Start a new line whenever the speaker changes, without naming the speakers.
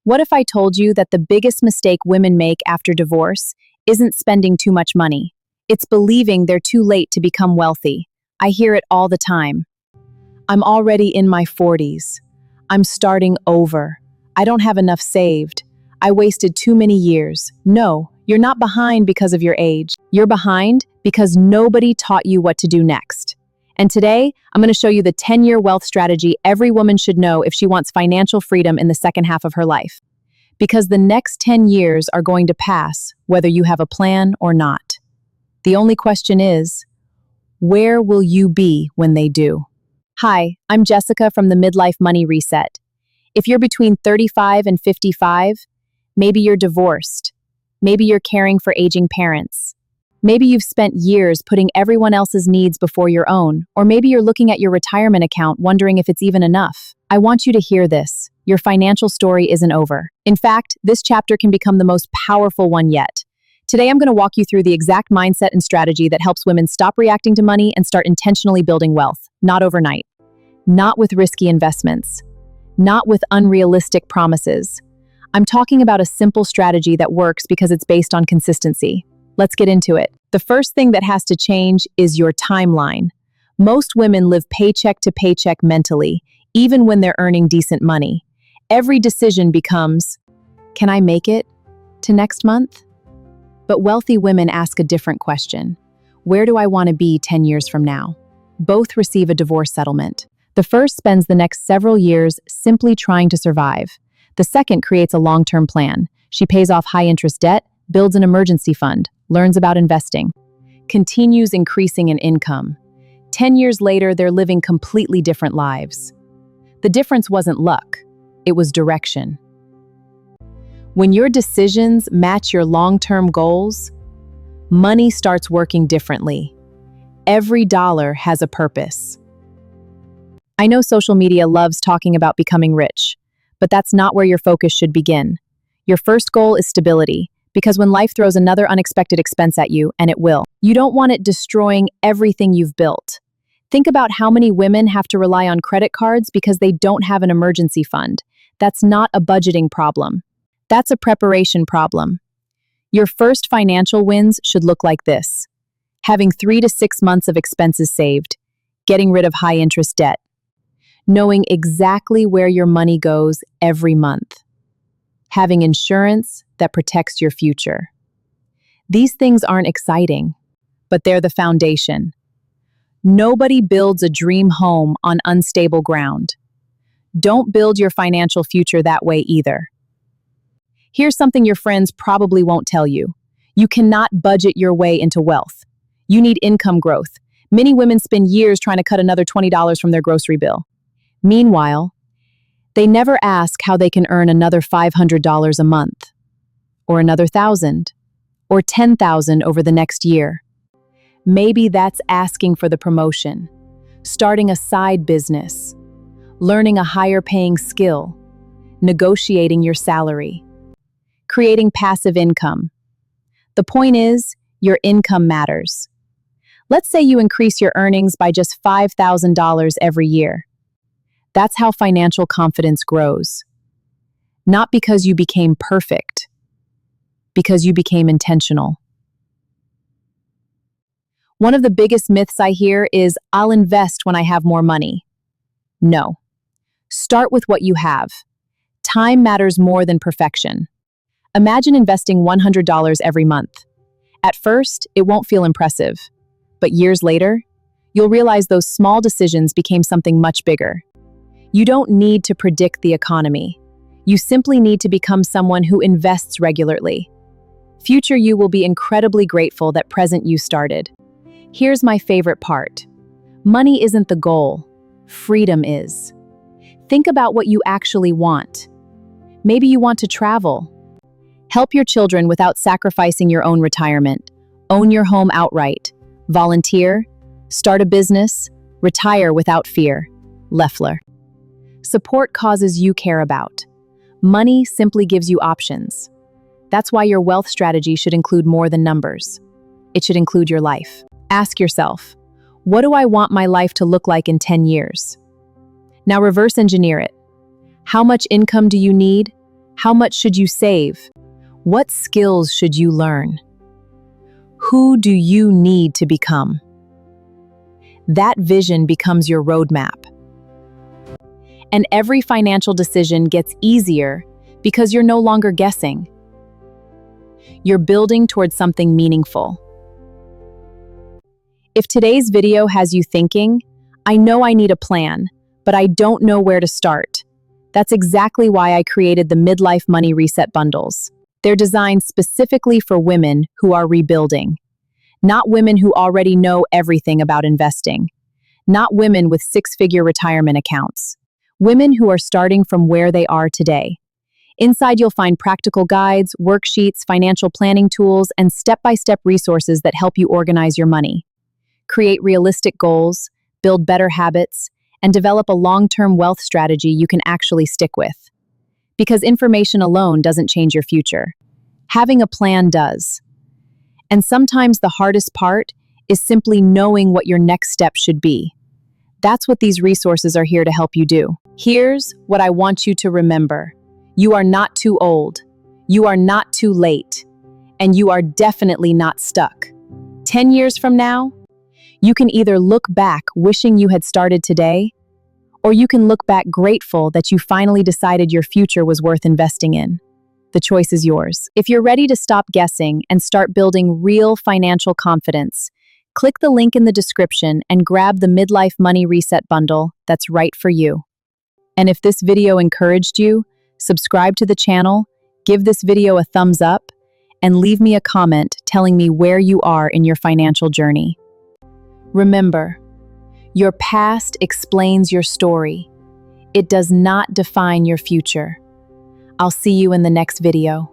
What if I told you that the biggest mistake women make after divorce isn't spending too much money? It's believing they're too late to become wealthy. I hear it all the time. I'm already in my 40s. I'm starting over. I don't have enough saved. I wasted too many years. No, you're not behind because of your age. You're behind because nobody taught you what to do next. And today, I'm going to show you the 10-year wealth strategy every woman should know if she wants financial freedom in the second half of her life. Because the next 10 years are going to pass, whether you have a plan or not. The only question is, where will you be when they do? Hi, I'm Jessica from the Midlife Money Reset. If you're between 35 and 55, maybe you're divorced. Maybe you're caring for aging parents. Maybe you've spent years putting everyone else's needs before your own, or maybe you're looking at your retirement account wondering if it's even enough. I want you to hear this. Your financial story isn't over. In fact, this chapter can become the most powerful one yet. Today, I'm going to walk you through the exact mindset and strategy that helps women stop reacting to money and start intentionally building wealth, not overnight. Not with risky investments. Not with unrealistic promises. I'm talking about a simple strategy that works because it's based on consistency. Let's get into it. The first thing that has to change is your timeline. Most women live paycheck to paycheck mentally, even when they're earning decent money. Every decision becomes, can I make it to next month? But wealthy women ask a different question. Where do I want to be 10 years from now? Both receive a divorce settlement. The first spends the next several years simply trying to survive. The second creates a long-term plan. She pays off high-interest debt, builds an emergency fund, learns about investing, continues increasing in income. 10 years later, they're living completely different lives. The difference wasn't luck, it was direction. When your decisions match your long-term goals, money starts working differently. Every dollar has a purpose. I know social media loves talking about becoming rich, but that's not where your focus should begin. Your first goal is stability, because when life throws another unexpected expense at you, and it will, you don't want it destroying everything you've built. Think about how many women have to rely on credit cards because they don't have an emergency fund. That's not a budgeting problem. That's a preparation problem. Your first financial wins should look like this: having 3 to 6 months of expenses saved, getting rid of high-interest debt, knowing exactly where your money goes every month, having insurance that protects your future. These things aren't exciting, but they're the foundation. Nobody builds a dream home on unstable ground. Don't build your financial future that way either. Here's something your friends probably won't tell you. You cannot budget your way into wealth. You need income growth. Many women spend years trying to cut another $20 from their grocery bill. Meanwhile, they never ask how they can earn another $500 a month, or another $1,000, or $10,000 over the next year. Maybe that's asking for the promotion, starting a side business, learning a higher-paying skill, negotiating your salary, creating passive income. The point is, your income matters. Let's say you increase your earnings by just $5,000 every year. That's how financial confidence grows. Not because you became perfect, because you became intentional. One of the biggest myths I hear is, I'll invest when I have more money. No. Start with what you have. Time matters more than perfection. Imagine investing $100 every month. At first, it won't feel impressive, but years later, you'll realize those small decisions became something much bigger. You don't need to predict the economy. You simply need to become someone who invests regularly. Future you will be incredibly grateful that present you started. Here's my favorite part. Money isn't the goal. Freedom is. Think about what you actually want. Maybe you want to travel. Help your children without sacrificing your own retirement. Own your home outright. Volunteer. Start a business. Retire without fear. Leffler. Support causes you care about. Money simply gives you options. That's why your wealth strategy should include more than numbers. It should include your life. Ask yourself, what do I want my life to look like in 10 years? Now reverse engineer it. How much income do you need? How much should you save? What skills should you learn? Who do you need to become? That vision becomes your roadmap. And every financial decision gets easier because you're no longer guessing. You're building towards something meaningful. If today's video has you thinking, I know I need a plan, but I don't know where to start, that's exactly why I created the Midlife Money Reset Bundles. They're designed specifically for women who are rebuilding, not women who already know everything about investing, not women with six-figure retirement accounts, women who are starting from where they are today. Inside, you'll find practical guides, worksheets, financial planning tools, and step-by-step resources that help you organize your money, create realistic goals, build better habits, and develop a long-term wealth strategy you can actually stick with. Because information alone doesn't change your future. Having a plan does. And sometimes the hardest part is simply knowing what your next step should be. That's what these resources are here to help you do. Here's what I want you to remember. You are not too old. You are not too late. And you are definitely not stuck. 10 years from now, you can either look back wishing you had started today, or you can look back grateful that you finally decided your future was worth investing in. The choice is yours. If you're ready to stop guessing and start building real financial confidence, click the link in the description and grab the Midlife Money Reset Bundle that's right for you. And if this video encouraged you, subscribe to the channel, give this video a thumbs up, and leave me a comment telling me where you are in your financial journey. Remember, your past explains your story. It does not define your future. I'll see you in the next video.